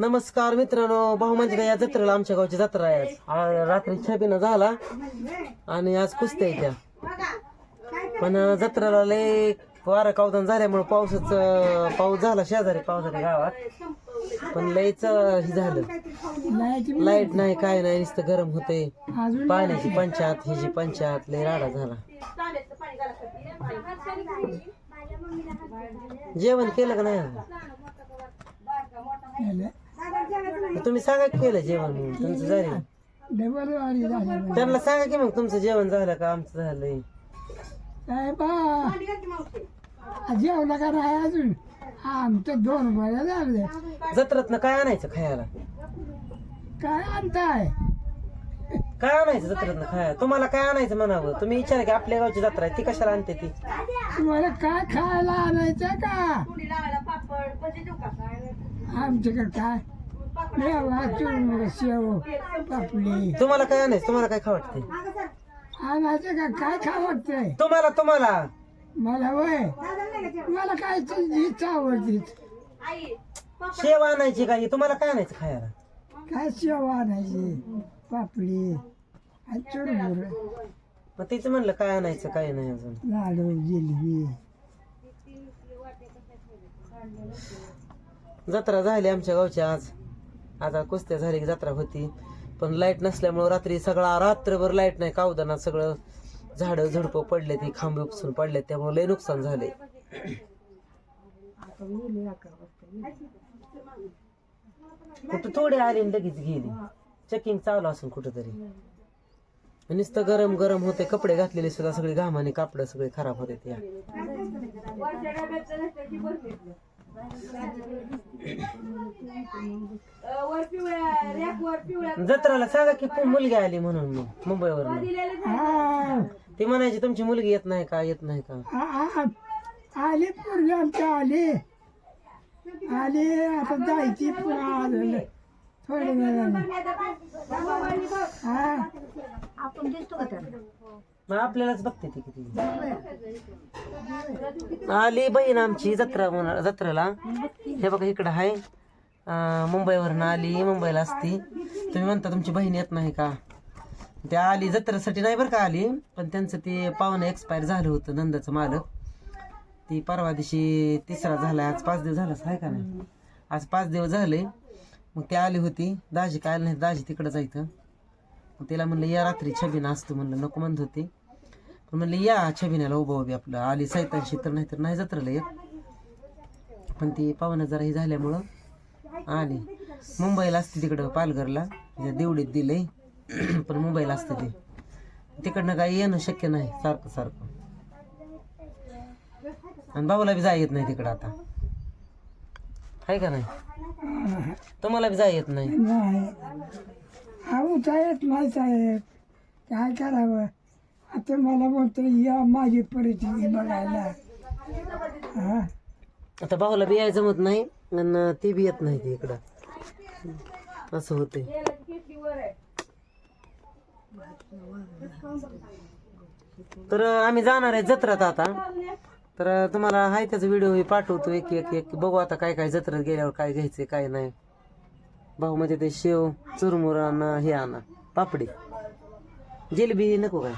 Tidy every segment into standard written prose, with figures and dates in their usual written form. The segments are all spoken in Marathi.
नमस्कार मित्रांनो, भाऊ म्हणजे या जत्रेला आमच्या गावची जत्रा आहे आज. रात्री छबिना झाला आणि आज कुस्त्या येत्या. पण जत्रेला लय वारा कावदान झाल्यामुळे पाऊस झाला शेजारी पावसाच्या गावात. पण लयच हे झालं, लाईट नाही काय नाही, नुसतं गरम होते. पाण्याची पंचायत हिची पंचायत लय राडा झाला. जेवण केलं का नाही? तुम्ही सांगा केलं जेवण म्हणून तुमचं झालं. त्यांना सांगा की मग तुमचं जेवण झालं का आमचं झालंय. जेवला का नाही अजून? आमचं 2 महिने झाले. जत्रात काय आणायचं खायला? काय आणताय? काय आणायचं जत्रात खायला? तुम्हाला काय आणायचं म्हणावं? तुम्ही विचारा की आपल्या गावची जत्रा आहे ती कशाला आणते ती. तुम्हाला काय खायला आणायचं का? आमच्याकडे काय शेव पापडी. तुम्हाला काय आणायचं? तुम्हाला काय खावं वाटतंय? आणायचं का? काय खावं वाटतंय तुम्हाला मला? वय मला काय इच्छा आवडते. शेव आणायची का? तुम्हाला काय आणायचं खायला? काय शेव आणायची, पापडी आणि चुरमुर, मग तीच म्हणलं काय आणायचं काय नाही अजून. लाडू जिलबी. जत्रा झाली आमच्या गावची आज. आता कुस्त्या झाली की जत्रा होती. पण लाईट नसल्यामुळं रात्री रात्रभर लाईट नाही. कावदानात सगळं झाडं झुडपं पडले, ती खांब उपसून पडले, त्यामुळे लय नुकसान झाले. कुठं थोडी आली आणि लगेच गेली. चेकिंग चालू असून कुठंतरी. नुसतं गरम गरम होते. कपडे घातलेले सुद्धा सगळे घामाने कापड सगळे खराब होते. त्या जत्राला सांगा की मुलगी आली म्हणून मग मुंबईवरून. ती म्हणायची तुमची मुलगी येत नाही का, येत नाही का? आली पूर्वी आमच्या आली आता जायची थोड्या वेळाने. आपण दिसतो का मग आपल्यालाच बघते ती किती. आली बहीण आमची जत्रेला. हे बघा इकडं आहे. मुंबईवरून आली, मुंबईला असती. तुम्ही म्हणता तुमची बहीण येत नाही का? त्या आली जत्रेसाठी नाही बरं का आली, पण त्यांचं ते पाहुणं एक्सपायर झालं होतं. नंदाचं मालक ती परवा दिवशी 3रा झाला. आज 5 दिवस झालाच आहे का नाही? आज 5 दिवस झाले. मग ती आली होती. दाजी काय नाही, दाजी तिकडं जायचं. मग तिला म्हणलं या रात्री छबिना असतो. म्हणलं नको म्हणत होती. पण म्हणलं या छबिन्याला उभं आपलं. आली सैतांशी तर नाही जत्रेला येत. पण ती पाहुणं जरा ही झाल्यामुळं आली. मुंबईला असते तिकडं पालघरला, देवडीत दिलंय. पण मुंबईला असते ते. तिकडनं काही येणं शक्य नाही सारखं. आणि भाऊला बी जाय येत नाही तिकडं आता, आहे का नाही? तुम्हाला बी जाय येत नाही. येत नाही साहेब, काय करावं आता? मला म्हणतो या माझी परिस्थिती बघायला. आता भाऊला बी यायचं जमत नाही आणि ती बी येत नाही ती इकडं. असं होते. तर आम्ही जाणार आहे जत्रात आता. तर तुम्हाला हाय त्याचा व्हिडिओ पाठवतो एक बघू आता काय काय जत्रेत गेल्यावर काय घ्यायचे काय नाही. भाऊ म्हणजे ते शेव चुरमुर आणा, हे आणा, पापडी, जिलेबी नको काय?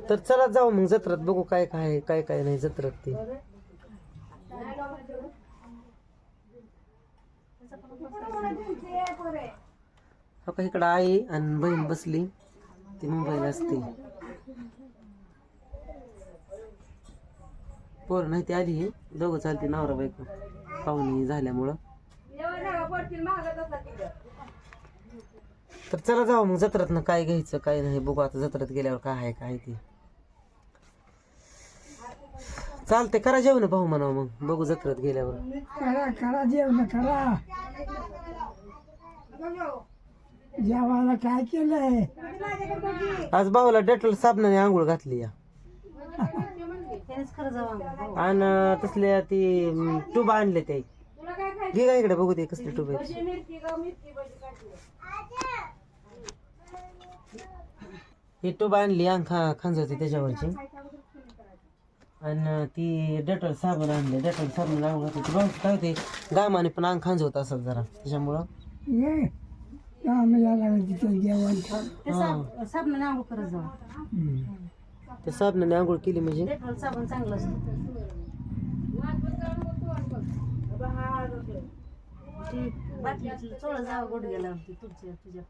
तर चला जाऊ मग जत्रात, बघू काय काय नाही जत्रात ते. आता इकडं आई आणि बहीण बसली, ती मुंबईला असते. पोर नाही ती आली, दोघं चालते नवरा बायको पाहुणी झाल्यामुळं. तर चला जाऊ मग जत्रात काय घ्यायचं काय नाही बघू आता. जत्रात गेल्यावर काय आहे काय ते चालते. करा जेवण भाऊ म्हणावं, मग बघू जत्रात गेल्यावर. करा जेवण करा. जेवायला काय केलंय? आज भाऊला डेटॉल साबणाने आंघोळ घातली या आणि तसल्या ती टूब आणले ते घे का इकडे बघू दे कसली टूब आहे ही टूब आणली खांजवती त्याच्यावरची आणि ती डेटॉल साबण आणले डेटॉल साबण आंघोळ घातली भाऊ काय होते घामाने पण अंग खांजवत असत जरा त्याच्यामुळं ये काम यायला तिथं जेवण छान. साबणाने आंघोळ करत जाऊ. ते साबणाने आंघोळ केली म्हणजे डेटॉल साबण चांगलं असतं. ती बाटली चोळं जावं गुडघ्याला होती तुझ्याकडे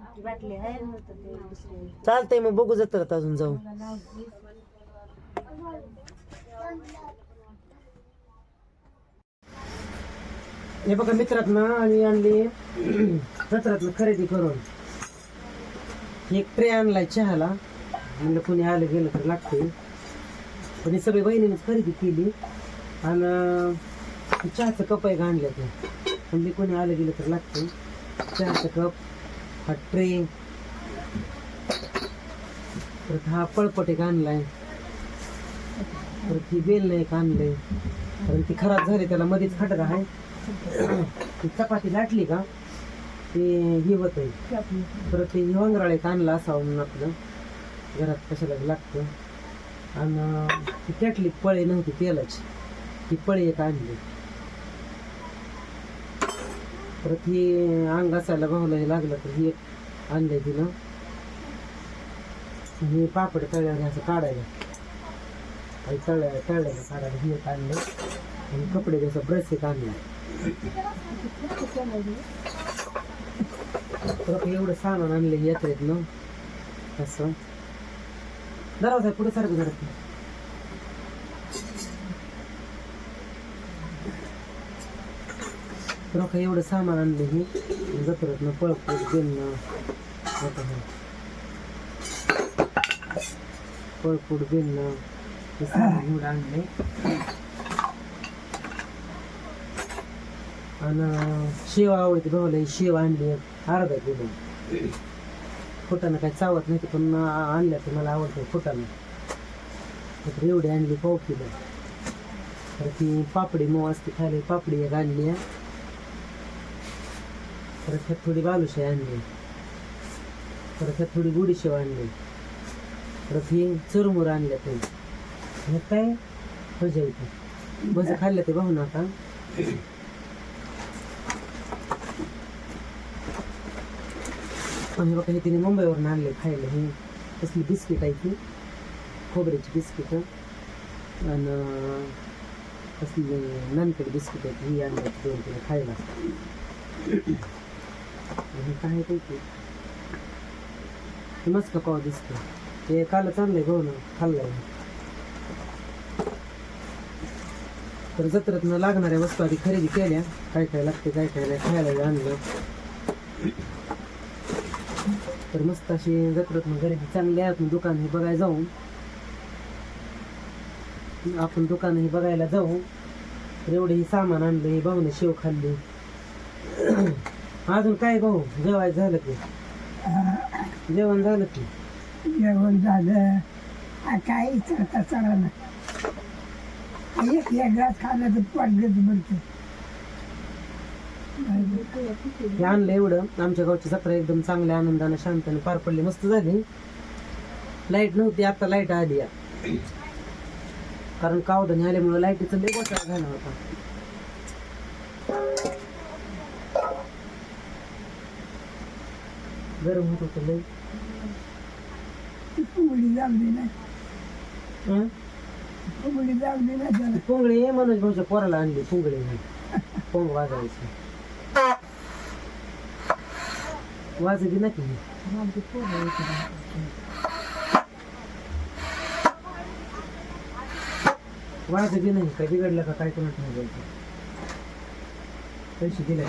ती बाटली आहे ना तर ते दुसरे चालतंय मग बघू जत्रात अजून जाऊ हे बघा मित्रातनं आम्ही आणली जत्रातनं खरेदी करून एक ट्रे आणलाय चहाला म्हणलं कोणी आलं गेलं तर लागते पण हे सगळी बहिणीनेच खरेदी केली आणि चहाचं कप एक आणलं ते म्हणजे कोणी आलं गेलं तर लागते चहाचं कप हा ट्रे परत हा पळपट एक आणलाय परत ही बेल एक आणलंय कारण ती खराब झाली त्याला मध्येच खटरा आहे ती चपाती लाटली का ते हे होत आहे परत ते वंगराळ एक आणला असावं म्हणून आपलं घरात कशाला लागतं आणि ती त्यातली पळी नव्हती तेलाची ती पळी एक आणली परत ही अंग असायला भाऊला हे लागलं तर ही एक आणलंय तिनं हे पापड तळल्यावर असं काढायला आणि तळल्याला काढायला हे एक आणलं आणि कपडे त्याचा ब्रश एक आणला परत एवढं सामान आणलं यात्रेत ना असं दरवाजा पुढे सारखं घडत तर एवढं सामान आणलं हे जत्रात ना पळपूट बेलणं पळपूट बेलणं हे सामान एवढं आणले आणि शेव आवडते भाऊला शेव आणली अर्धा किलो फुटानं काही चावत नाही पण आणल्या तर मला आवडतं फुटानं तर एवढी आणली पाव किलो तर ती पापडी मऊ असते खाली पापडी एक आणली परत ह्यात थोडी बालुशाही आणली परत ह्यात थोडी गुडी शेव आणली परत ही चुरमुर आणल्या ते ह्यात काय भजा इथे भजा खाल्ल्या ते भाऊ ना आता आणि बघा हे तिने मुंबईवरून आणले खायला ही कसली बिस्किट आहे ती खोबऱ्याची बिस्किट आणि कसली नानकडी बिस्किट आहे ही आणली दोन तिने खायला आणि काय ते मस्त पाव दिसतो ते कालच आणलंय गहू ना खाल्लंय तर जत्रातनं लागणाऱ्या वस्तू आधी खरेदी केल्या काय काय लागते काय काय नाही खायला आणलं तर मस्त अशी जत्रातनं खरेदी चांगली आहे दुकान हे बघायला जाऊ आपण दुकान हे बघायला जाऊ तर एवढे हे सामान आणलं हे भाऊने शेव खाल्ली अजून काय भाऊ जेवायचं झालं की जेवण झालं की जेवण झालं काय चढता चढा ना एक ग्लास खाल्लं तर पडलंच म्हणते हे आणलं एवढं आमच्या गावची जत्रा एकदम चांगल्या आनंदाने शांताने पार पडली मस्त झाली लाईट नव्हती आता लाईट आली कारण कावधनी आल्यामुळे लाईटीचं लय घोटाळा झाला होता गरम होत होतं लय पुंगळी लावली नाही हं? पुंगळी लावली नाही त्याला पुंगळी मनोज भाऊच्या पोराला आणली पुंगळी पोंग वाजवायची वाजली ना की वाजली नाही काय बिघडलं का काय कोणाच नाही बोलतो पैसे दिले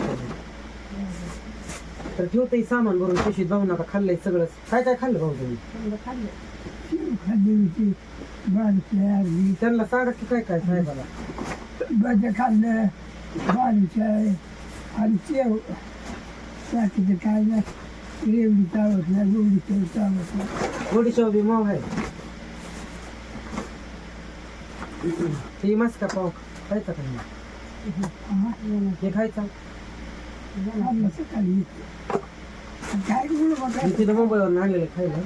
तर ठेवतही सामान भरून पिशवीत भाऊ नका खाल्लंय सगळं काय काय खाल्लं भाऊ तुम्ही शेव खाल्ली होती बालुशाही आणली त्यांना सांगा की काय काय साहेबाला भजे खाल्लं बालुशाही आणि शेव बाकीचं काय नाही रेवडी चालत नाही गोडी चालत नाही गोडीच्या बी माव आहे ते मस्का पाव खायचा का नाही हे खायचा आपलं सकाळी काय करू बघा मी तिथं मुंबईवरून आणलेलं खायला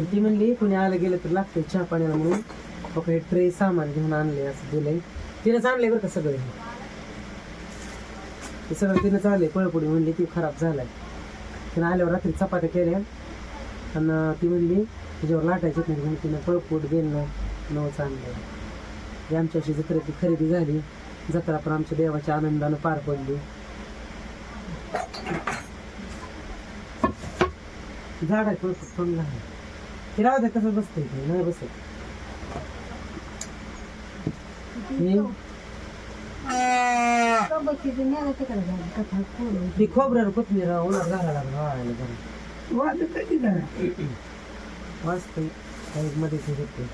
ती म्हणली कुणी आलं गेलं तर लागतंय चहा पाण्याला म्हणून बघा हे ट्रे सामान घेऊन आणले असं दिलंय तिनंच आणलंय बरं का सगळे ते सगळं तिनंच आणलंय पळपुडी म्हणली ती खराब झालाय तिनं आल्यावर रात्री चपात्या केल्या आणि ती म्हणली तिच्यावर लाटायची नाही म्हणून तिनं पळपूट गेलं नवच आणलं ही आमच्या अशी जत्रेची खरेदी झाली जत्रा पण आमच्या देवाच्या आनंदानं पार पडली झाड आहे थोडं चांगलं आहे ते राहू द्या कसं बसतंय ते नाही बसत ती खोबऱ्यावर कोथमीर उन्हात घालायला लागलं वाळायला जरा वाजत की जरा वाजतंय काही मध्ये ते होते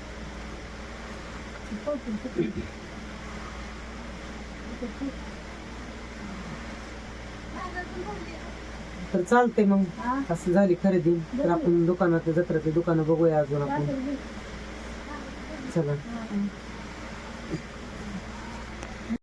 तर चालतंय मग असं झाली खरेदी तर आपण दुकानात जत्राचे दुकानं बघूया अजून आपण चला